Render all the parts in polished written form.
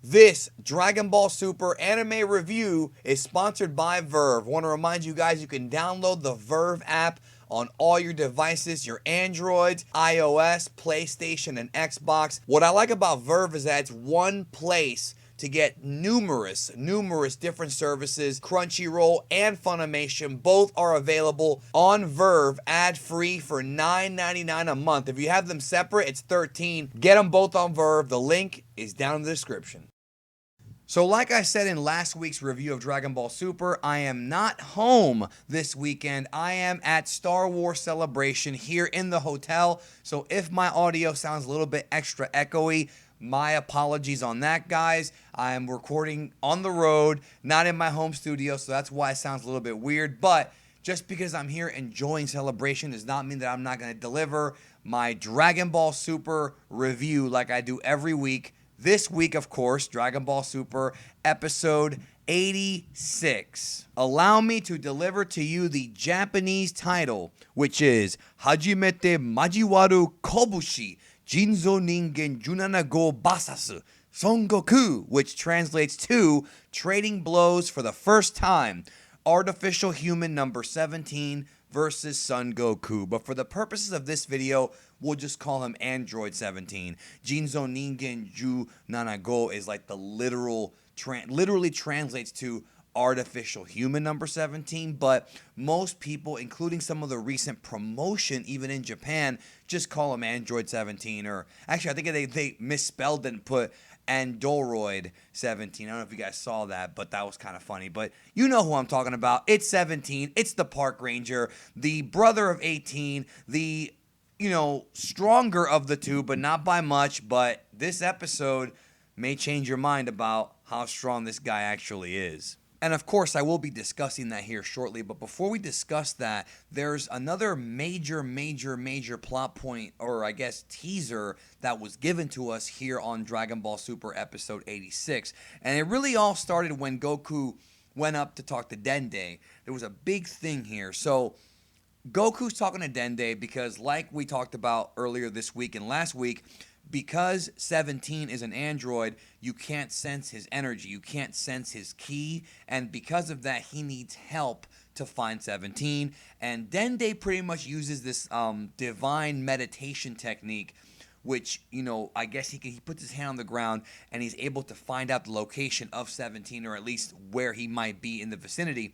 This Dragon Ball Super anime review is sponsored by Verve. Want to remind you guys you can download the Verve app on all your devices, your Androids, iOS, PlayStation, and Xbox. What I like about Verve is that it's one place to get numerous different services. Crunchyroll and Funimation both are available on Verve ad-free for $9.99 a month. If you have them separate, it's $13. Get them both on Verve. The link is down in the description. So like I said in last week's review of Dragon Ball Super, I am not home this weekend. I am at Star Wars Celebration here in the hotel. So if my audio sounds a little bit extra echoey, my apologies on that, guys. I am recording on the road, not in my home studio, so that's why it sounds a little bit weird. But just because I'm here enjoying Celebration does not mean that I'm not going to deliver my Dragon Ball Super review like I do every week. This week, of course, Dragon Ball Super episode 86. Allow me to deliver to you the Japanese title, which is Hajimete Majiwaru Kobushi Jinzo Ningen Junana Go Basasu Son Goku, which translates to Trading Blows for the First Time, Artificial Human number 17 versus Son Goku. But for the purposes of this video, we'll just call him Android 17. Jinzo Ningen Ju Nanago is like the literally translates to artificial human number 17, but most people, including some of the recent promotion even in Japan, just call him Android 17, or actually I think they misspelled it and put Android 17. I don't know if you guys saw that, but that was kind of funny. But you know who I'm talking about. It's 17. It's the park ranger, the brother of 18, the stronger of the two, but not by much. But this episode may change your mind about how strong this guy actually is. And of course, I will be discussing that here shortly. But before we discuss that, there's another major plot point, or I guess teaser, that was given to us here on Dragon Ball Super episode 86. And it really all started when Goku went up to talk to Dende. There was a big thing here. So Goku's talking to Dende because, like we talked about earlier this week and last week, because 17 is an android, you can't sense his energy, you can't sense his ki, and because of that, he needs help to find 17. And Dende pretty much uses this divine meditation technique, which, I guess he puts his hand on the ground and he's able to find out the location of 17, or at least where he might be in the vicinity.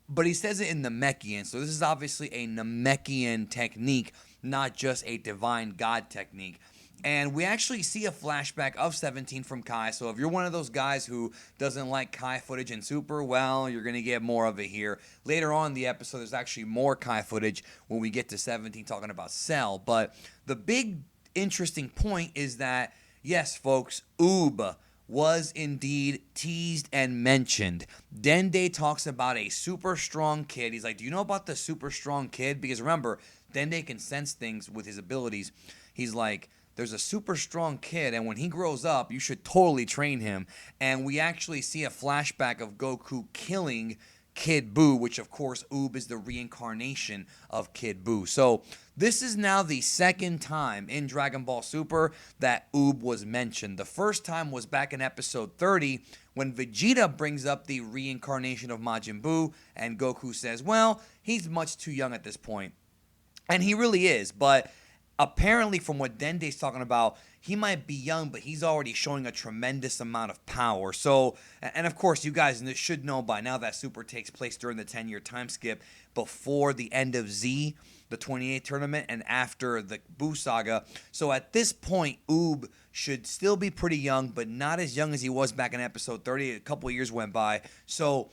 But he says it in Namekian, so this is obviously a Namekian technique, not just a divine god technique. And we actually see a flashback of 17 from Kai. So if you're one of those guys who doesn't like Kai footage in Super, well, you're going to get more of it here. Later on in the episode, there's actually more Kai footage when we get to 17 talking about Cell. But the big interesting point is that, yes, folks, Oob was indeed teased and mentioned. Dende talks about a super strong kid. He's like, do you know about the super strong kid? Because remember, Dende can sense things with his abilities. He's like, there's a super strong kid, and when he grows up, you should totally train him. And we actually see a flashback of Goku killing Kid Buu, which of course Oob is the reincarnation of Kid Buu. So this is now the second time in Dragon Ball Super that Oob was mentioned. The first time was back in episode 30 when Vegeta brings up the reincarnation of Majin Buu, and Goku says, well, he's much too young at this point. And he really is, but apparently, from what Dende's talking about, he might be young, but he's already showing a tremendous amount of power. So, and of course, you guys should know by now that Super takes place during the 10-year time skip before the end of Z, the 28th tournament, and after the Buu saga. So at this point, Oob should still be pretty young, but not as young as he was back in episode 30. A couple of years went by. So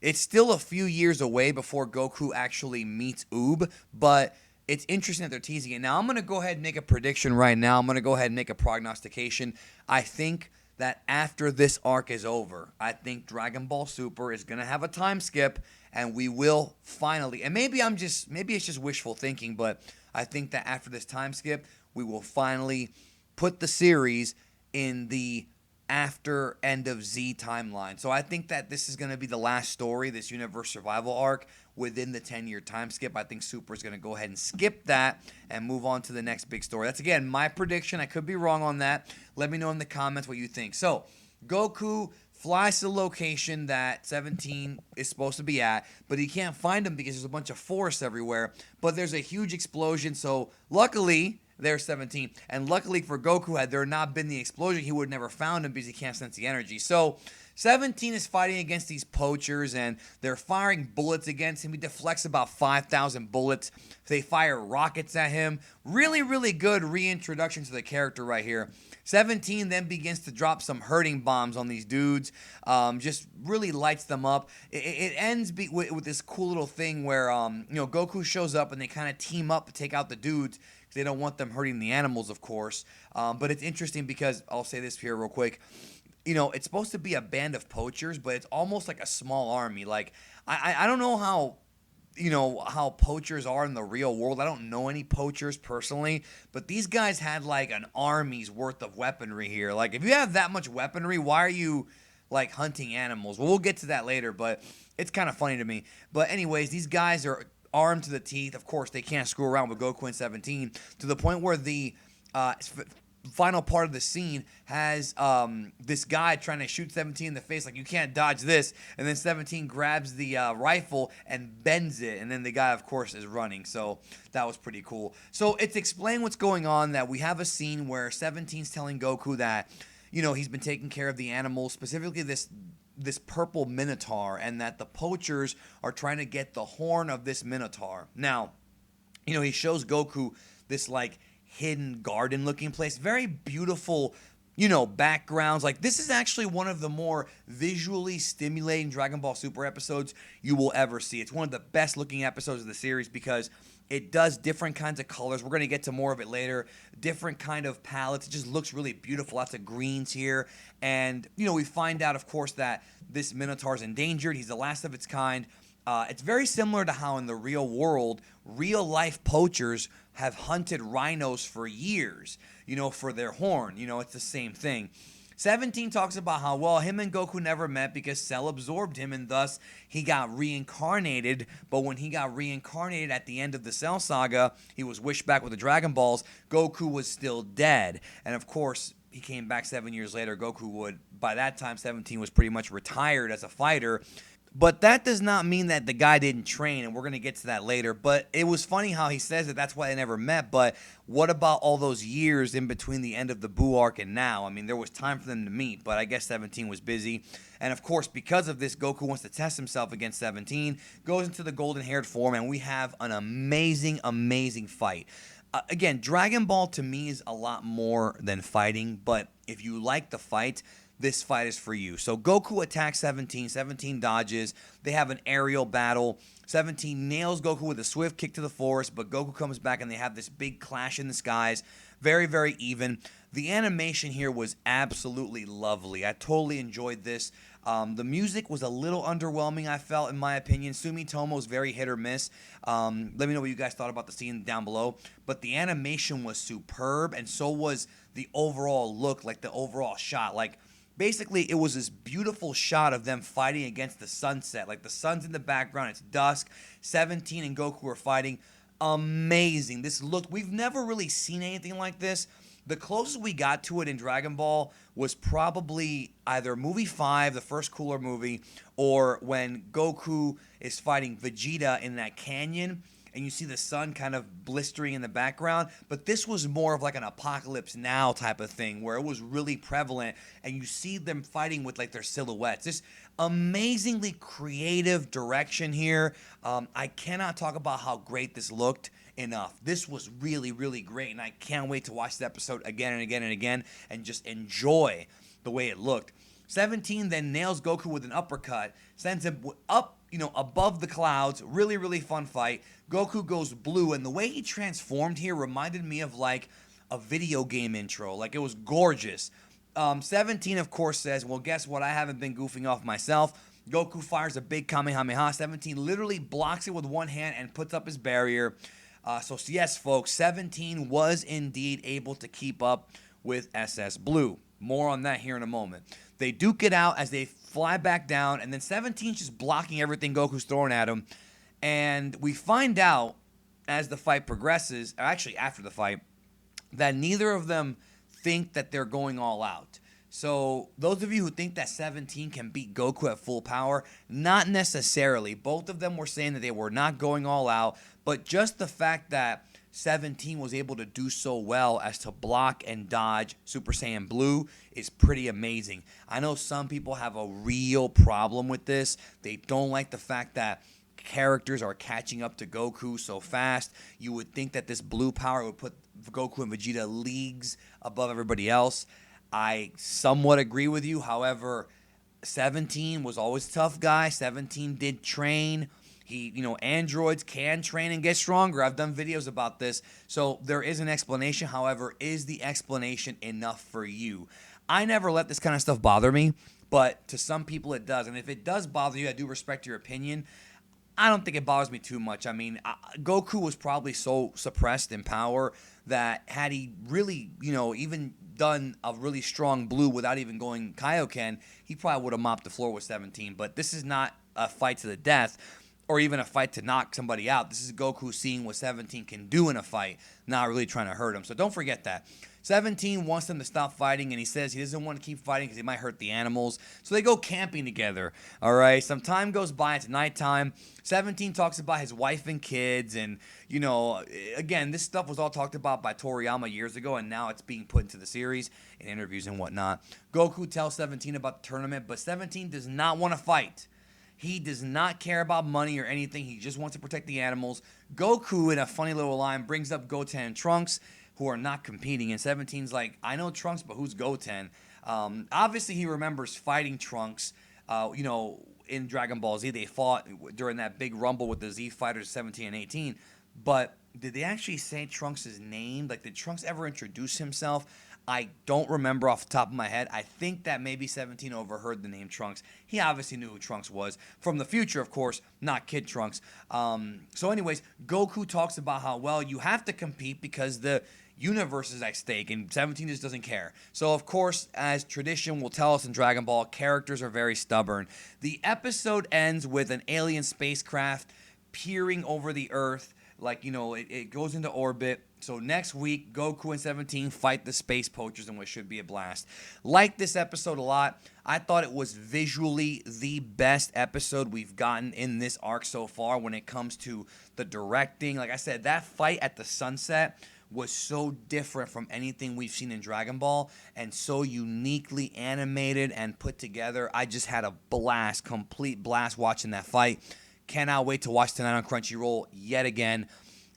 it's still a few years away before Goku actually meets Oob, but it's interesting that they're teasing it. Now, I'm going to go ahead and make a prediction right now. I'm going to go ahead and make a prognostication. I think that after this arc is over, I think Dragon Ball Super is going to have a time skip, and we will finally, and maybe it's just wishful thinking, but I think that after this time skip, we will finally put the series in the after end of Z timeline. So I think that this is going to be the last story, this universe survival arc within the 10-year time skip. I think Super is going to go ahead and skip that and move on to the next big story. That's, again, my prediction. I could be wrong on that. Let me know in the comments what you think. So Goku flies to the location that 17 is supposed to be at, but he can't find him because there's a bunch of forests everywhere. But there's a huge explosion, so luckily there's 17. And luckily for Goku, had there not been the explosion, he would have never found him because he can't sense the energy. So 17 is fighting against these poachers, and they're firing bullets against him. He deflects about 5,000 bullets. They fire rockets at him. Really, really good reintroduction to the character right here. 17 then begins to drop some hurting bombs on these dudes. Just really lights them up. It ends with this cool little thing where Goku shows up and they kind of team up to take out the dudes. They don't want them hurting the animals, of course. But it's interesting because I'll say this here real quick. It's supposed to be a band of poachers, but it's almost like a small army. Like, I don't know how poachers are in the real world. I don't know any poachers personally, but these guys had like an army's worth of weaponry here. Like, if you have that much weaponry, why are you like hunting animals? Well, we'll get to that later, but it's kind of funny to me. But anyways, these guys are armed to the teeth. Of course, they can't screw around with Goku and 17 to the point where the final part of the scene has this guy trying to shoot 17 in the face, like, you can't dodge this, and then 17 grabs the rifle and bends it, and then the guy, of course, is running. So that was pretty cool. So it's explain what's going on, that we have a scene where 17's telling Goku that he's been taking care of the animals, specifically this purple minotaur, and that the poachers are trying to get the horn of this minotaur. Now, he shows Goku this like hidden garden looking place, very beautiful backgrounds. Like, this is actually one of the more visually stimulating Dragon Ball Super episodes you will ever see. It's one of the best looking episodes of the series because it does different kinds of colors. We're going to get to more of it later. Different kind of palettes. It just looks really beautiful. Lots of greens here. And, we find out, of course, that this Minotaur is endangered. He's the last of its kind. It's very similar to how in the real world, real-life poachers have hunted rhinos for years, for their horn. It's the same thing. 17 talks about how, well, him and Goku never met because Cell absorbed him and thus he got reincarnated. But when he got reincarnated at the end of the Cell Saga, he was wished back with the Dragon Balls. Goku was still dead. And of course, he came back 7 years later. Goku would, by that time, 17 was pretty much retired as a fighter. But that does not mean that the guy didn't train, and we're going to get to that later. But it was funny how he says that that's why they never met. But what about all those years in between the end of the Buu arc and now? I mean, there was time for them to meet, but I guess 17 was busy. And of course, because of this, Goku wants to test himself against 17, goes into the golden-haired form, and we have an amazing, amazing fight. Again, Dragon Ball to me is a lot more than fighting, but if you like the fight, this fight is for you. So Goku attacks 17. 17 dodges. They have an aerial battle. 17 nails Goku with a swift kick to the forest, but Goku comes back and they have this big clash in the skies. Very, very even. The animation here was absolutely lovely. I totally enjoyed this. The music was a little underwhelming, I felt, in my opinion. Sumitomo's very hit or miss. Let me know what you guys thought about the scene down below. But the animation was superb, and so was the overall look, like the overall shot. Like, basically, it was this beautiful shot of them fighting against the sunset. Like, the sun's in the background. It's dusk. 17 and Goku are fighting. Amazing. This looked... We've never really seen anything like this. The closest we got to it in Dragon Ball was probably either movie 5, the first Cooler movie, or when Goku is fighting Vegeta in that canyon, and you see the sun kind of blistering in the background. But this was more of like an Apocalypse Now type of thing, where it was really prevalent, and you see them fighting with like their silhouettes. This amazingly creative direction here. I cannot talk about how great this looked enough. This was really, really great, and I can't wait to watch the episode again and again and again and just enjoy the way it looked. 17 then nails Goku with an uppercut, sends him up, above the clouds. Really, really fun fight. Goku goes blue, and the way he transformed here reminded me of like a video game intro. Like, it was gorgeous. 17, of course, says, well, guess what? I haven't been goofing off myself. Goku fires a big Kamehameha. 17 literally blocks it with one hand and puts up his barrier. So yes, folks, 17 was indeed able to keep up with SS Blue. More on that here in a moment. They duke it out as they fly back down, and then 17's just blocking everything Goku's throwing at him. And we find out as the fight progresses, or actually after the fight, that neither of them think that they're going all out. So those of you who think that 17 can beat Goku at full power, not necessarily. Both of them were saying that they were not going all out, but just the fact that 17 was able to do so well as to block and dodge Super Saiyan Blue is pretty amazing. I know some people have a real problem with this. They don't like the fact that characters are catching up to Goku so fast. You would think that this blue power would put Goku and Vegeta leagues above everybody else. I somewhat agree with you. However, 17 was always a tough guy. 17 did train. Androids can train and get stronger. I've done videos about this. So there is an explanation. However, is the explanation enough for you? I never let this kind of stuff bother me, but to some people it does. And if it does bother you, I do respect your opinion. I don't think it bothers me too much. I mean, Goku was probably so suppressed in power that had he really, even done a really strong blue without even going Kaioken, he probably would have mopped the floor with 17. But this is not a fight to the death or even a fight to knock somebody out. This is Goku seeing what 17 can do in a fight, not really trying to hurt him. So don't forget that. 17 wants them to stop fighting, and he says he doesn't want to keep fighting because he might hurt the animals. So they go camping together, all right? Some time goes by. It's nighttime. 17 talks about his wife and kids, and, again, this stuff was all talked about by Toriyama years ago, and now it's being put into the series in interviews and whatnot. Goku tells 17 about the tournament, but 17 does not want to fight. He does not care about money or anything. He just wants to protect the animals. Goku, in a funny little line, brings up Goten and Trunks, who are not competing. And 17's like, I know Trunks, but who's Goten? Obviously, he remembers fighting Trunks, in Dragon Ball Z. They fought during that big rumble with the Z Fighters 17 and 18. But did they actually say Trunks' name? Like, did Trunks ever introduce himself? I don't remember off the top of my head. I think that maybe 17 overheard the name Trunks. He obviously knew who Trunks was. From the future, of course, not Kid Trunks. So anyways, Goku talks about how, well, you have to compete because the universe is at stake, and 17 just doesn't care. So, of course, as tradition will tell us in Dragon Ball, characters are very stubborn. The episode ends with an alien spacecraft peering over the Earth. Like, it goes into orbit. So next week, Goku and 17 fight the space poachers in what should be a blast. Like this episode a lot. I thought it was visually the best episode we've gotten in this arc so far when it comes to the directing. Like I said, that fight at the sunset was so different from anything we've seen in Dragon Ball and so uniquely animated and put together. I just had a blast, complete blast watching that fight. Cannot wait to watch tonight on Crunchyroll yet again.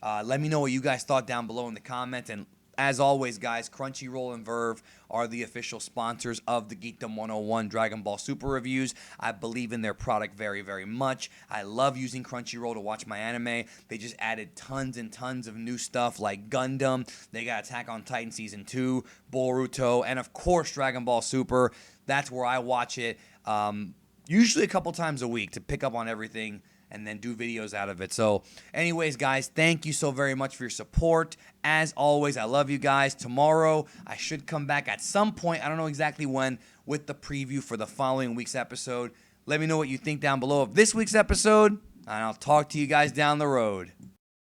Let me know what you guys thought down below in the comments. And as always, guys, Crunchyroll and Verve are the official sponsors of the Geekdom 101 Dragon Ball Super reviews. I believe in their product very, very much. I love using Crunchyroll to watch my anime. They just added tons and tons of new stuff like Gundam. They got Attack on Titan Season 2, Boruto, and of course Dragon Ball Super. That's where I watch it, usually a couple times a week to pick up on everything and then do videos out of it. So anyways, guys, thank you so very much for your support. As always, I love you guys. Tomorrow, I should come back at some point, I don't know exactly when, with the preview for the following week's episode. Let me know what you think down below of this week's episode, and I'll talk to you guys down the road.